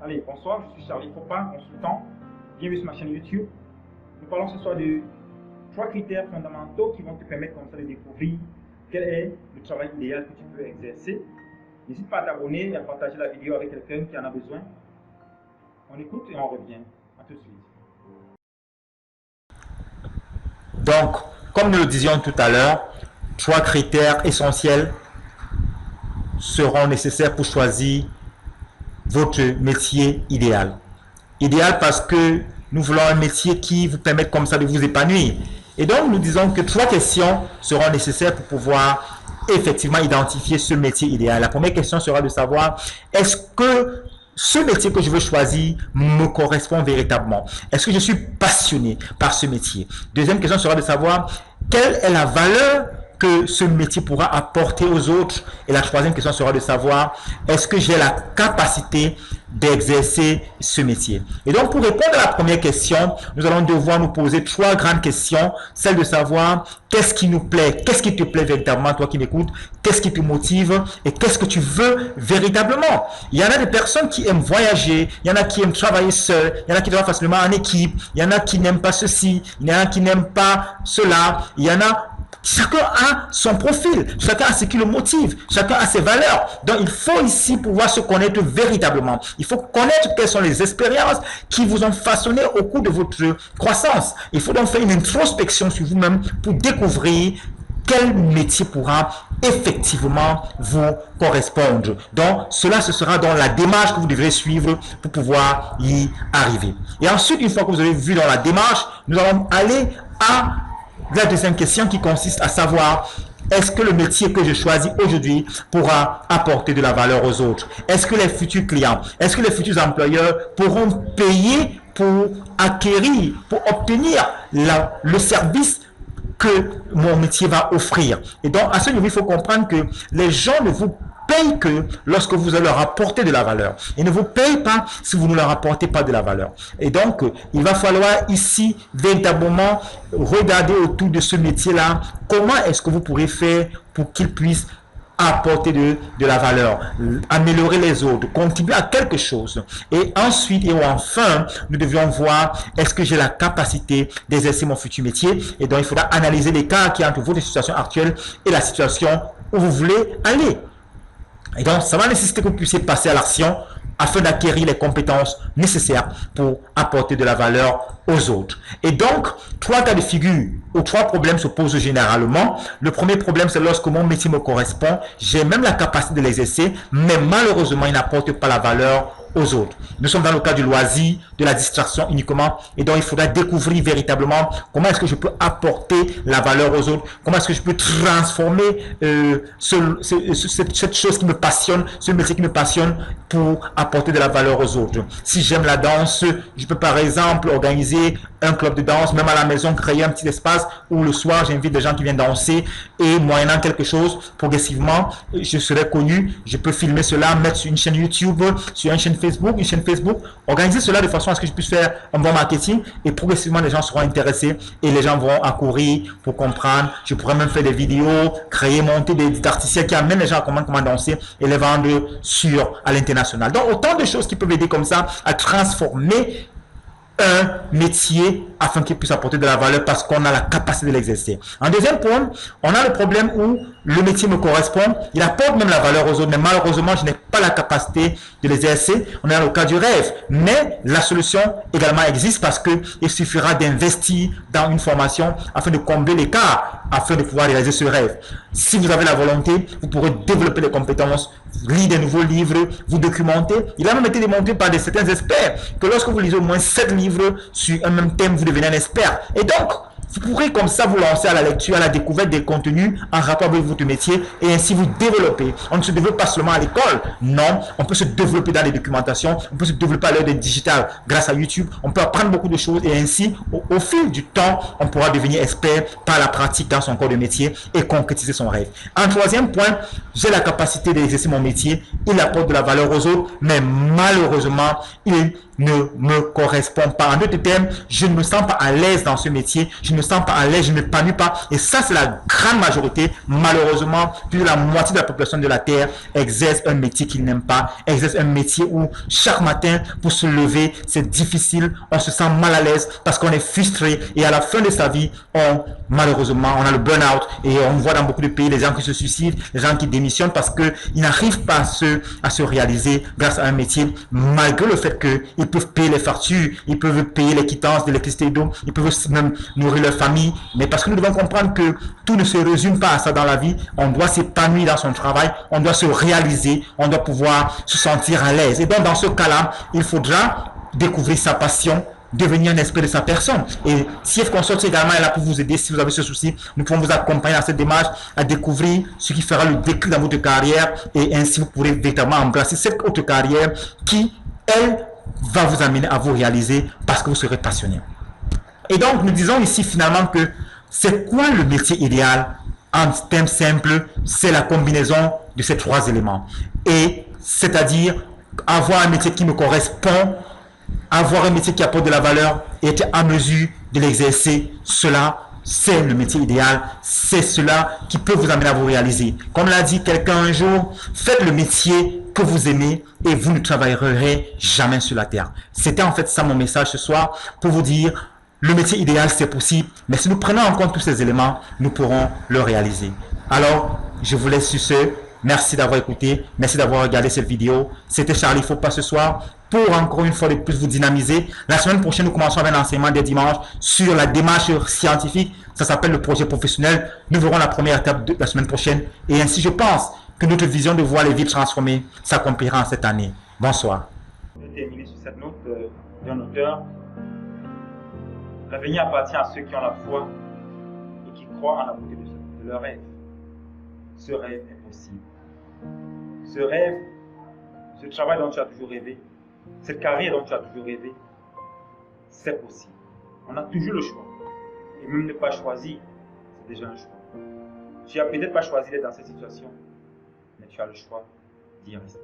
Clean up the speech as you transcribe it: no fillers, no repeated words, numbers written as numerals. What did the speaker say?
Allez, bonsoir, je suis Charlie Cropin, consultant. Bienvenue sur ma chaîne YouTube. Nous parlons ce soir de 3 critères fondamentaux qui vont te permettre comme ça de découvrir quel est le travail idéal que tu peux exercer. N'hésite pas à t'abonner et à partager la vidéo avec quelqu'un qui en a besoin. On écoute et on revient. À tout de suite. Donc, comme nous le disions tout à l'heure, 3 critères essentiels seront nécessaires pour choisir votre métier idéal. Idéal parce que nous voulons un métier qui vous permette comme ça de vous épanouir. Et donc, nous disons que 3 questions seront nécessaires pour pouvoir effectivement identifier ce métier idéal. La première question sera de savoir, est-ce que ce métier que je veux choisir me correspond véritablement? Est-ce que je suis passionné par ce métier? Deuxième question sera de savoir, quelle est la valeur que ce métier pourra apporter aux autres? Et la troisième question sera de savoir, est-ce que j'ai la capacité d'exercer ce métier? Et donc, pour répondre à la première question, nous allons devoir nous poser 3 grandes questions. Celle de savoir, qu'est-ce qui nous plaît? Qu'est-ce qui te plaît véritablement, toi qui m'écoutes? Qu'est-ce qui te motive? Et qu'est-ce que tu veux véritablement? Il y en a des personnes qui aiment voyager, il y en a qui aiment travailler seul, il y en a qui travaillent facilement en équipe, il y en a qui n'aiment pas ceci, il y en a qui n'aiment pas cela, il y en a... Chacun a son profil, chacun a ce qui le motive, chacun a ses valeurs. Donc, il faut ici pouvoir se connaître véritablement. Il faut connaître quelles sont les expériences qui vous ont façonné au cours de votre croissance. Il faut donc faire une introspection sur vous-même pour découvrir quel métier pourra effectivement vous correspondre. Donc, cela, ce sera dans la démarche que vous devrez suivre pour pouvoir y arriver. Et ensuite, une fois que vous avez vu dans la démarche, nous allons aller à la deuxième question qui consiste à savoir, est-ce que le métier que je choisis aujourd'hui pourra apporter de la valeur aux autres? Est-ce que les futurs clients, est-ce que les futurs employeurs pourront payer pour acquérir, pour obtenir le service que mon métier va offrir? Et donc, à ce niveau, il faut comprendre que les gens ne vous payent que lorsque vous allez leur apporter de la valeur. Ils ne vous payent pas si vous ne leur apportez pas de la valeur. Et donc, il va falloir ici véritablement regarder autour de ce métier-là, comment est-ce que vous pourrez faire pour qu'il puisse apporter de la valeur, améliorer les autres, contribuer à quelque chose. Et ensuite, et enfin, nous devions voir, est-ce que j'ai la capacité d'exercer mon futur métier? Et donc, il faudra analyser l'écart qui est entre votre situation actuelle et la situation où vous voulez aller. Et donc, ça va nécessiter que vous puissiez passer à l'action afin d'acquérir les compétences nécessaires pour apporter de la valeur aux autres. Et donc, 3 cas de figure ou 3 problèmes se posent généralement. Le premier problème, c'est lorsque mon métier me correspond, j'ai même la capacité de l'exercer, mais malheureusement, il n'apporte pas la valeur aux autres. Nous sommes dans le cas du loisir, de la distraction uniquement, et donc il faudra découvrir véritablement comment est-ce que je peux apporter la valeur aux autres, comment est-ce que je peux transformer cette chose qui me passionne, ce métier qui me passionne pour apporter de la valeur aux autres. Si j'aime la danse, je peux par exemple organiser un club de danse, même à la maison, créer un petit espace où le soir j'invite des gens qui viennent danser et moyennant quelque chose, progressivement, je serai connu, je peux filmer cela, mettre sur une chaîne YouTube, sur une chaîne Facebook, organiser cela de façon à ce que je puisse faire un bon marketing et progressivement les gens seront intéressés et les gens vont accourir pour comprendre. Je pourrais même faire des vidéos, créer, monter des artistes qui amènent les gens à comprendre comment danser et les vendre à l'international. Donc autant de choses qui peuvent aider comme ça à transformer un métier afin qu'il puisse apporter de la valeur parce qu'on a la capacité de l'exercer. En deuxième point, on a le problème où le métier me correspond, il apporte même la valeur aux autres, mais malheureusement, je n'ai pas la capacité de l'exercer. On est dans le cas du rêve, mais la solution également existe parce qu'il suffira d'investir dans une formation afin de combler l'écart, afin de pouvoir réaliser ce rêve. Si vous avez la volonté, vous pourrez développer des compétences, lire des nouveaux livres, vous documenter. Il a même été démontré par certains experts que lorsque vous lisez au moins 7 livres sur un même thème, vous devenez un expert. Et donc, vous pourrez comme ça vous lancer à la lecture, à la découverte des contenus en rapport avec votre métier et ainsi vous développer. On ne se développe pas seulement à l'école, non, on peut se développer dans les documentations, on peut se développer à l'heure des digital grâce à YouTube, on peut apprendre beaucoup de choses et ainsi, au fil du temps, on pourra devenir expert par la pratique dans son corps de métier et concrétiser son rêve. En troisième point, j'ai la capacité d'exercer mon métier, il apporte de la valeur aux autres, mais malheureusement, il ne me correspond pas. En d'autres termes, je ne me sens pas à l'aise dans ce métier, je ne me sens pas à l'aise, je ne m'épanouis pas. Et ça, c'est la grande majorité. Malheureusement, plus de la moitié de la population de la Terre exerce un métier qu'ils n'aiment pas, exerce un métier où chaque matin, pour se lever, c'est difficile, on se sent mal à l'aise parce qu'on est frustré. Et à la fin de sa vie, malheureusement, on a le burn-out et on voit dans beaucoup de pays les gens qui se suicident, les gens qui démissionnent parce qu'ils n'arrivent pas à se réaliser grâce à un métier, malgré le fait qu'ils peuvent payer les factures, ils peuvent payer les quittances d'électricité et d'eau, ils peuvent même nourrir leur famille. Mais parce que nous devons comprendre que tout ne se résume pas à ça dans la vie. On doit s'épanouir dans son travail, on doit se réaliser, on doit pouvoir se sentir à l'aise. Et donc, dans ce cas-là, il faudra découvrir sa passion, devenir un esprit de sa personne. Et CF Consult également est là pour vous aider si vous avez ce souci. Nous pouvons vous accompagner dans cette démarche à découvrir ce qui fera le déclic dans votre carrière et ainsi vous pourrez véritablement embrasser cette autre carrière qui, elle, va vous amener à vous réaliser parce que vous serez passionné. Et donc, nous disons ici finalement que c'est quoi le métier idéal? En termes simples, c'est la combinaison de ces trois éléments. Et c'est-à-dire avoir un métier qui me correspond, avoir un métier qui apporte de la valeur et être en mesure de l'exercer. Cela, c'est le métier idéal. C'est cela qui peut vous amener à vous réaliser. Comme l'a dit quelqu'un un jour, faites le métier que vous aimez et vous ne travaillerez jamais sur la terre. C'était en fait ça mon message ce soir pour vous dire le métier idéal c'est possible, mais si nous prenons en compte tous ces éléments, nous pourrons le réaliser. Alors, je vous laisse sur ce. Merci d'avoir écouté, merci d'avoir regardé cette vidéo. C'était Charlie Fopa ce soir pour encore une fois de plus vous dynamiser. La semaine prochaine, nous commençons avec l'enseignement des dimanches sur la démarche scientifique. Ça s'appelle le projet professionnel. Nous verrons la première étape de la semaine prochaine. Et ainsi, je pense que notre vision de voir les vies transformées s'accomplira en cette année. Bonsoir. Je vais terminer sur cette note d'un auteur. L'avenir appartient à ceux qui ont la foi et qui croient en la beauté de leur rêve. Ce rêve est possible. Ce rêve, ce travail dont tu as toujours rêvé, cette carrière dont tu as toujours rêvé, c'est possible. On a toujours le choix. Et même ne pas choisir, c'est déjà un choix. Tu n'as peut-être pas choisi d'être dans cette situation, mais tu as le choix d'y rester.